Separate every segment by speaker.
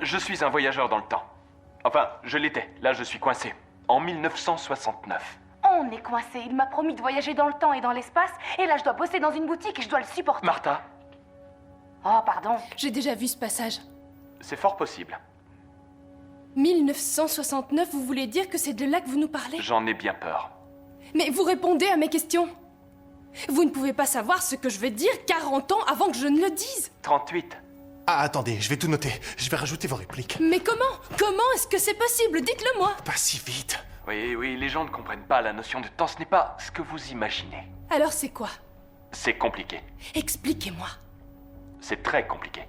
Speaker 1: Je suis un voyageur dans le temps. Enfin, je l'étais. Là, je suis coincé. En 1969.
Speaker 2: On est coincé. Il m'a promis de voyager dans le temps et dans l'espace, et là je dois bosser dans une boutique et je dois le supporter.
Speaker 1: Martha,
Speaker 2: Oh, pardon.
Speaker 3: J'ai déjà vu ce passage.
Speaker 1: c'est fort possible.
Speaker 3: 1969, vous voulez dire que c'est de là que vous nous parlez?
Speaker 1: J'en ai bien peur.
Speaker 3: Mais vous répondez à mes questions. Vous ne pouvez pas savoir ce que je vais dire 40 ans avant que je ne le dise.
Speaker 1: 38.
Speaker 4: Ah, attendez, je vais tout noter. Je vais rajouter vos répliques.
Speaker 3: Mais comment? Comment est-ce que c'est possible? Dites-le moi.
Speaker 4: Pas si vite.
Speaker 1: Oui, les gens ne comprennent pas la notion de temps. Ce n'est pas ce que vous imaginez.
Speaker 3: Alors c'est quoi?
Speaker 1: C'est compliqué.
Speaker 3: Expliquez-moi.
Speaker 1: C'est très compliqué.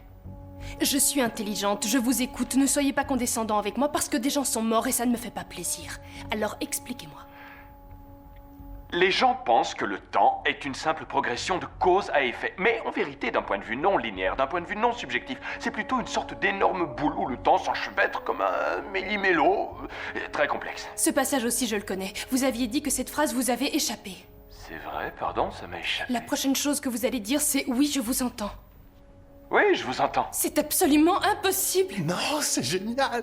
Speaker 3: Je suis intelligente, je vous écoute, ne soyez pas condescendant avec moi parce que des gens sont morts et ça ne me fait pas plaisir. Alors expliquez-moi.
Speaker 1: Les gens pensent que le temps est une simple progression de cause à effet. Mais en vérité, d'un point de vue non linéaire, d'un point de vue non subjectif, c'est plutôt une sorte d'énorme boule où le temps s'enchevêtre comme un méli-mélo. Très complexe.
Speaker 3: Ce passage aussi, je le connais. Vous aviez dit que cette phrase vous avait échappé.
Speaker 1: C'est vrai, pardon, ça m'a échappé.
Speaker 3: La prochaine chose que vous allez dire, c'est oui, je vous entends.
Speaker 1: Oui, je vous entends.
Speaker 3: C'est absolument impossible.
Speaker 4: Non, c'est génial.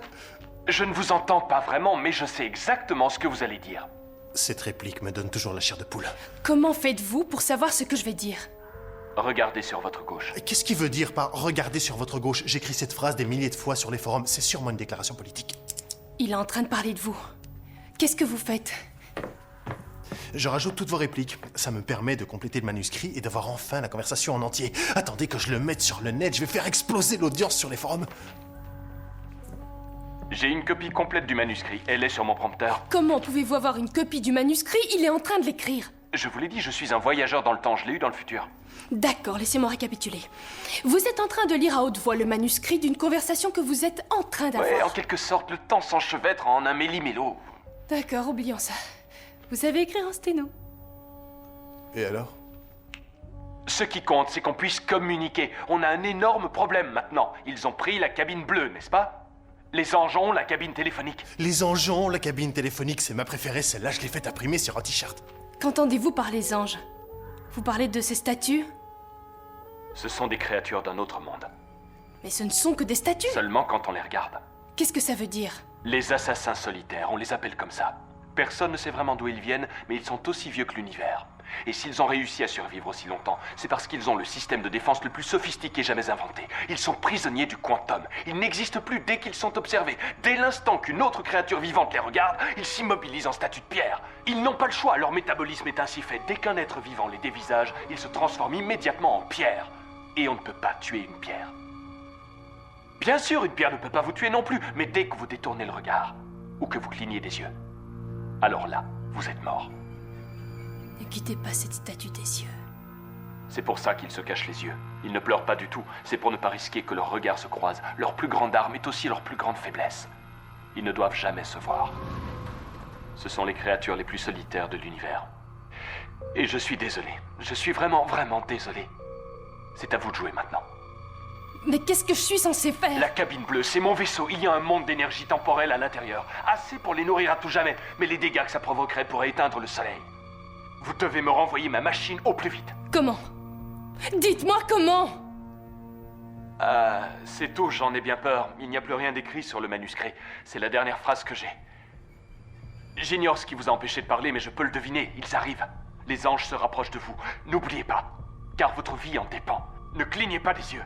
Speaker 1: Je ne vous entends pas vraiment, mais je sais exactement ce que vous allez dire.
Speaker 4: Cette réplique me donne toujours la chair de poule.
Speaker 3: Comment faites-vous pour savoir ce que je vais dire?
Speaker 1: Regardez sur votre gauche.
Speaker 4: Qu'est-ce qu'il veut dire par « regardez sur votre gauche » J'écris cette phrase des milliers de fois sur les forums. C'est sûrement une déclaration politique.
Speaker 3: Il est en train de parler de vous. Qu'est-ce que vous faites?
Speaker 4: Je rajoute toutes vos répliques. Ça me permet de compléter le manuscrit et d'avoir enfin la conversation en entier. Attendez que je le mette sur le net, je vais faire exploser l'audience sur les forums.
Speaker 1: J'ai une copie complète du manuscrit. Elle est sur mon prompteur.
Speaker 3: Comment pouvez-vous avoir une copie du manuscrit? Il est en train de l'écrire.
Speaker 1: Je vous l'ai dit, je suis un voyageur dans le temps. Je l'ai eu dans le futur.
Speaker 3: D'accord, laissez-moi récapituler. Vous êtes en train de lire à haute voix le manuscrit d'une conversation que vous êtes en train d'avoir.
Speaker 1: Ouais, en quelque sorte, le temps s'enchevêtre en un méli-mélo.
Speaker 3: D'accord, oublions ça. Vous savez écrire en sténo.
Speaker 4: Et alors?
Speaker 1: Ce qui compte, c'est qu'on puisse communiquer. On a un énorme problème maintenant. Ils ont pris la cabine bleue, n'est-ce pas? Les anges ont la cabine téléphonique.
Speaker 4: Les anges ont la cabine téléphonique, c'est ma préférée, celle-là je l'ai faite imprimer sur un t-shirt.
Speaker 3: Qu'entendez-vous par les anges? Vous parlez de ces statues?
Speaker 1: Ce sont des créatures d'un autre monde.
Speaker 3: Mais ce ne sont que des statues.
Speaker 1: Seulement quand on les regarde.
Speaker 3: Qu'est-ce que ça veut dire?
Speaker 1: Les assassins solitaires, on les appelle comme ça. Personne ne sait vraiment d'où ils viennent, mais ils sont aussi vieux que l'univers. Et s'ils ont réussi à survivre aussi longtemps, c'est parce qu'ils ont le système de défense le plus sophistiqué jamais inventé. Ils sont prisonniers du quantum. Ils n'existent plus dès qu'ils sont observés. Dès l'instant qu'une autre créature vivante les regarde, ils s'immobilisent en statue de pierre. Ils n'ont pas le choix, leur métabolisme est ainsi fait. Dès qu'un être vivant les dévisage, ils se transforment immédiatement en pierre. Et on ne peut pas tuer une pierre. Bien sûr, une pierre ne peut pas vous tuer non plus, mais dès que vous détournez le regard, ou que vous clignez des yeux, alors là, vous êtes mort.
Speaker 3: Ne quittez pas cette statue des yeux.
Speaker 1: C'est pour ça qu'ils se cachent les yeux. Ils ne pleurent pas du tout. C'est pour ne pas risquer que leurs regards se croisent. Leur plus grande arme est aussi leur plus grande faiblesse. Ils ne doivent jamais se voir. Ce sont les créatures les plus solitaires de l'univers. Et je suis désolé. Je suis vraiment, vraiment désolé. C'est à vous de jouer maintenant.
Speaker 3: Mais qu'est-ce que je suis censé faire?
Speaker 1: La cabine bleue, c'est mon vaisseau. Il y a un monde d'énergie temporelle à l'intérieur. Assez pour les nourrir à tout jamais. Mais les dégâts que ça provoquerait pourraient éteindre le soleil. Vous devez me renvoyer ma machine au plus vite.
Speaker 3: Comment? Dites-moi comment!
Speaker 1: C'est tout, j'en ai bien peur. Il n'y a plus rien d'écrit sur le manuscrit. C'est la dernière phrase que j'ai. J'ignore ce qui vous a empêché de parler, mais je peux le deviner. Ils arrivent. Les anges se rapprochent de vous. N'oubliez pas, car votre vie en dépend. Ne clignez pas des yeux.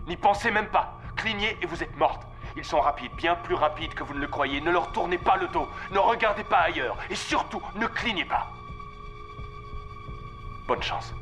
Speaker 1: N'y pensez même pas. Clignez et vous êtes morte. Ils sont rapides, bien plus rapides que vous ne le croyez. Ne leur tournez pas le dos. Ne regardez pas ailleurs. Et surtout, ne clignez pas. Bonne chance.